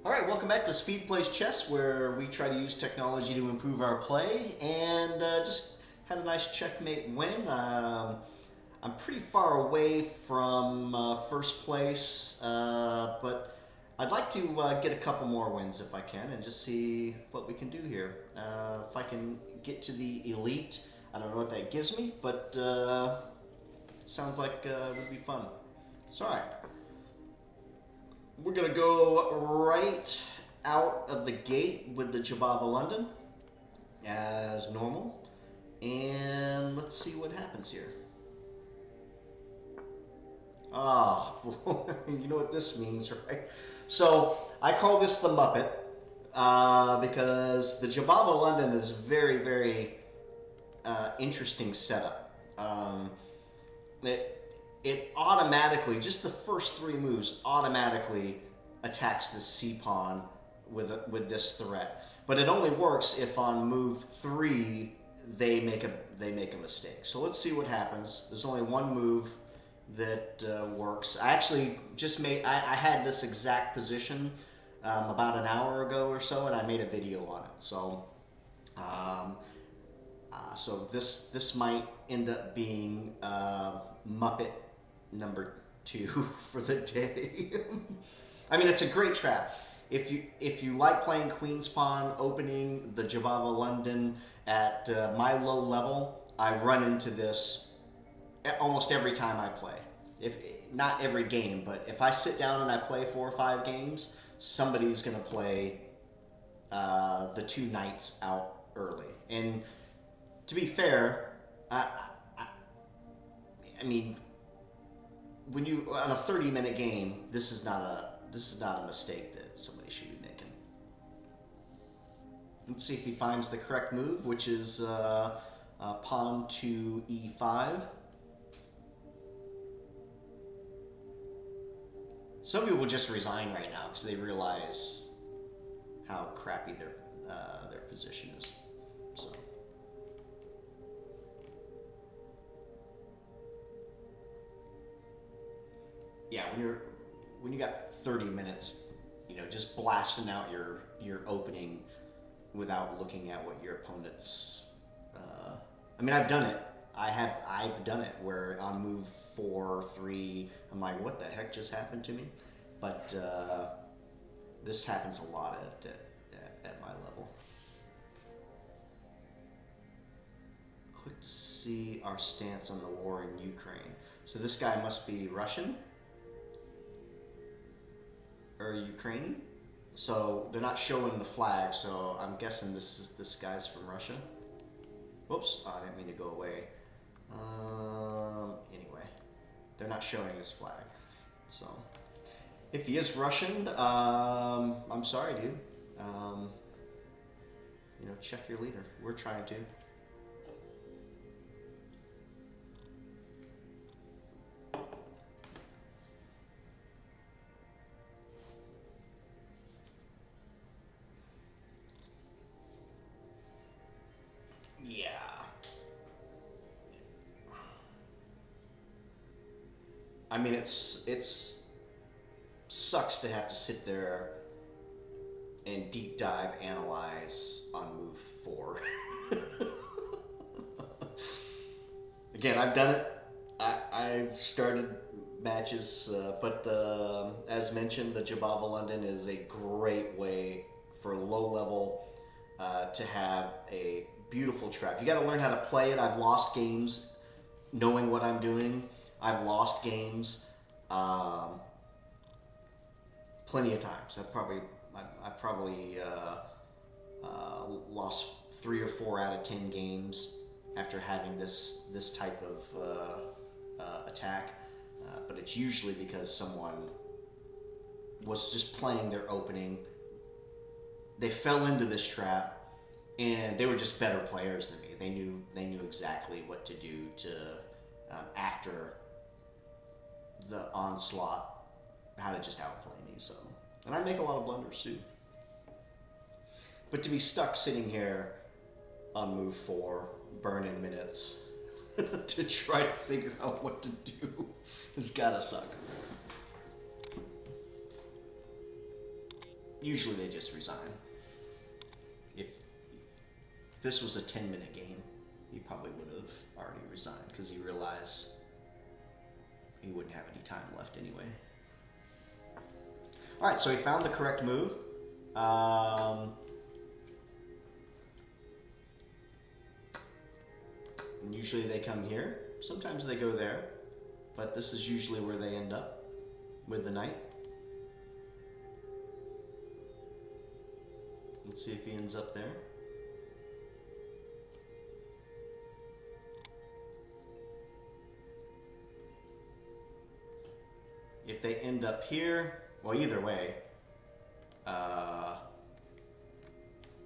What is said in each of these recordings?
All right, welcome back to Speedplayz Chess, where we try to use technology to improve our play, and just had a nice checkmate win. I'm pretty far away from first place, but I'd like to get a couple more wins if I can, and just see what we can do here. If I can get to the elite, I don't know what that gives me, but sounds like it would be fun. So, all right. We're gonna go right out of the gate with the Jobava London as normal, and let's see what happens here. Ah, you know what this means, right? So I call this the Muppet because the Jobava London is very, very interesting setup. It automatically, just the first three moves, automatically attacks the C pawn with this threat. But it only works if on move 3 they make a mistake. So let's see what happens. There's only one move that works. I actually just I had this exact position about an hour ago or so, and I made a video on it. So so this might end up being Muppet number 2 for the day. I mean, it's a great trap. If you like playing Queen's Pawn, opening the Jobava London at my low level, I run into this almost every time I play. If not every game, but if I sit down and I play 4 or 5 games, somebody's going to play the 2 knights out early. And to be fair, I mean, when you on a 30-minute game, this is not a mistake that somebody should be making. Let's see if he finds the correct move, which is pawn to e5. Some people just resign right now because they realize how crappy their position is. So. Yeah, when you got 30 minutes, just blasting out your opening without looking at what your opponent's. I mean, I've done it. I've done it where on move 4, 3, I'm like, what the heck just happened to me? But this happens a lot at my level. Click to see our stance on the war in Ukraine. So this guy must be Russian. Or Ukrainian, so they're not showing the flag. So I'm guessing this guy's from Russia. Whoops, I didn't mean to go away. Anyway, they're not showing his flag. So if he is Russian, I'm sorry, dude. Check your leader. We're trying to. Yeah. I mean, it's sucks to have to sit there and deep dive analyze on move 4. Again, I've done it. I've started matches, but as mentioned, the Jobava London is a great way for low level to have a beautiful trap. You got to learn how to play it. I've lost games knowing what I'm doing. I've lost games plenty of times. I probably lost 3 or 4 out of 10 games after having this type of attack. But it's usually because someone was just playing their opening. They fell into this trap. And they were just better players than me. They knew exactly what to do to after the onslaught, how to just outplay me. So, and I make a lot of blunders too. But to be stuck sitting here on move 4, burning minutes to try to figure out what to do – has gotta suck. usually they just resign. If this was a 10-minute game, he probably would have already resigned because he realized he wouldn't have any time left anyway. All right, so he found the correct move. And usually they come here. Sometimes they go there, but this is usually where they end up with the knight. Let's see if he ends up there. If they end up here, well, either way,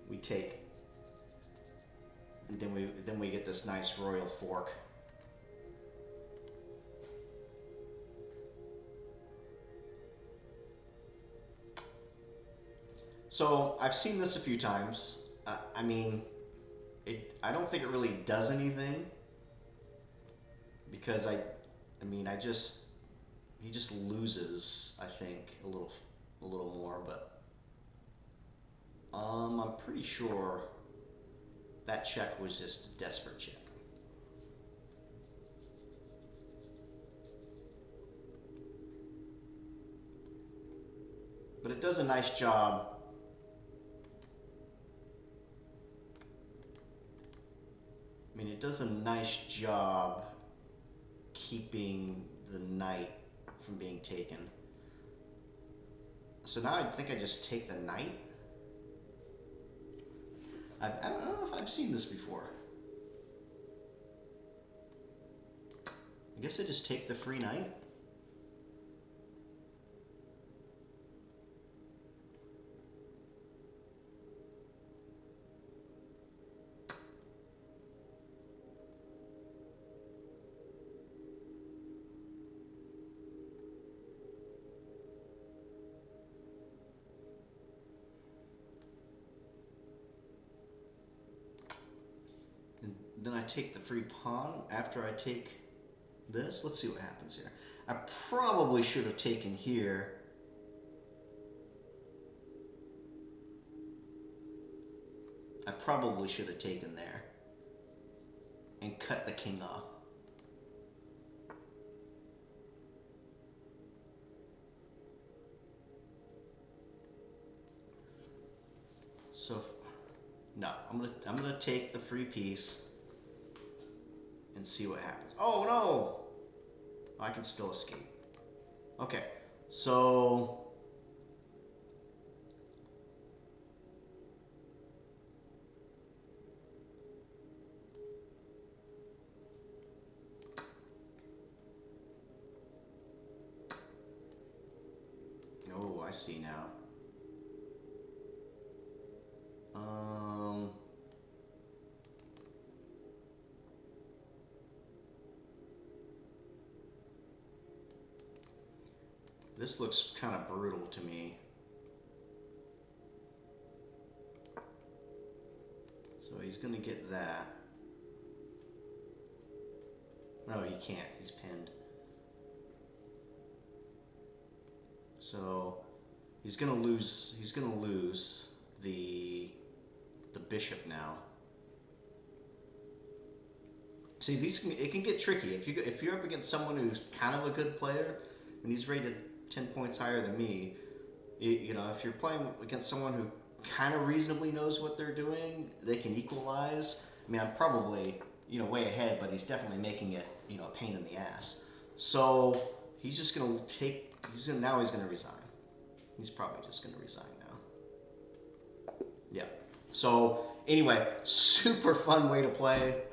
we take, and then we get this nice royal fork. So I've seen this a few times. I mean, I don't think it really does anything because he just loses, I think, a little more, but I'm pretty sure that check was just a desperate check. But it does a nice job it does a nice job keeping the knight from being taken. So now I think I just take the knight. I don't know if I've seen this before. I guess I just take the free knight. Then I take the free pawn after I take this. Let's see what happens here. I probably should have taken here. I probably should have taken there and cut the king off. So no, I'm gonna take the free piece and see what happens. Oh no! I can still escape. Okay, so oh, I see now. This looks kind of brutal to me. So he's gonna get that. No, he can't. He's pinned. So he's gonna lose. He's gonna lose the bishop now. See, it can get tricky if you're up against someone who's kind of a good player and he's rated 10 points higher than me. You know, if you're playing against someone who kind of reasonably knows what they're doing, they can equalize. I mean, I'm probably, way ahead, but he's definitely making it, a pain in the ass. So he's just gonna now he's gonna resign. He's probably just gonna resign now. Yeah. So anyway, super fun way to play.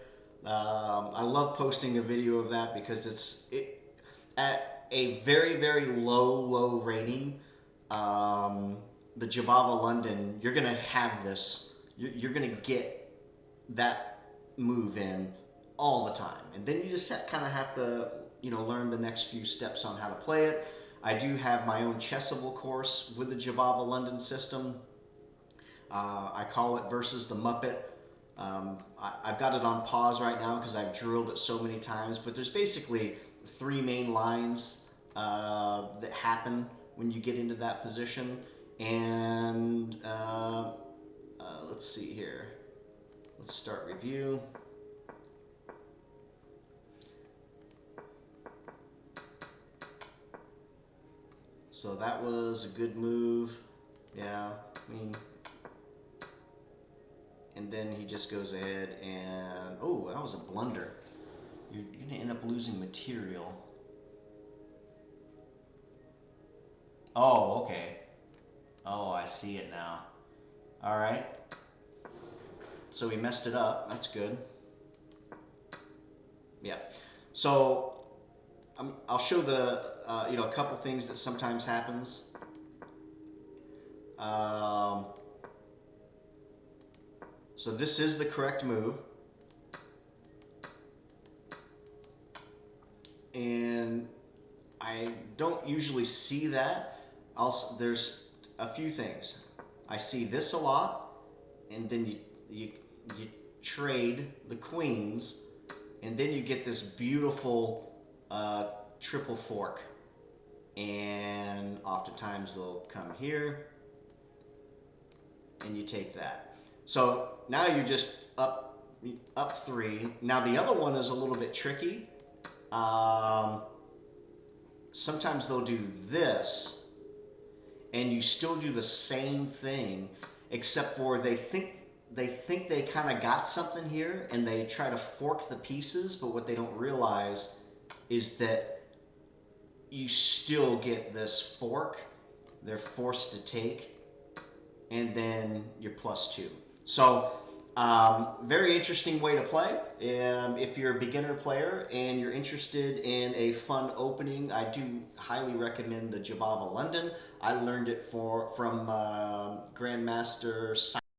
I love posting a video of that because it's at a very, very low rating. The Jobava London, you're gonna have this. You're gonna get that move in all the time, and then you just kind of have to, learn the next few steps on how to play it. I do have my own Chessable course with the Jobava London system. I call it Versus the Muppet. I've got it on pause right now because I've drilled it so many times, but there's basically 3 main lines that happen when you get into that position, And let's see here. Let's start review. So that was a good move. Yeah, I mean, and then he just goes ahead and, oh, that was a blunder. You're going to end up losing material. Oh, okay. Oh, I see it now. All right. So he messed it up. That's good. Yeah. So I'll show the a couple things that sometimes happens. So this is the correct move. And I don't usually see that. There's a few things. I see this a lot, and then you trade the queens, and then you get this beautiful triple fork. And oftentimes they'll come here, and you take that. So now you're just up 3. Now the other one is a little bit tricky. Sometimes they'll do this, and you still do the same thing, except for they think they kind of got something here, and they try to fork the pieces, but what they don't realize is that you still get this fork. They're forced to take, and then you're +2. So very interesting way to play. If you're a beginner player and you're interested in a fun opening, I do highly recommend the Jobava London. I learned it from Grandmaster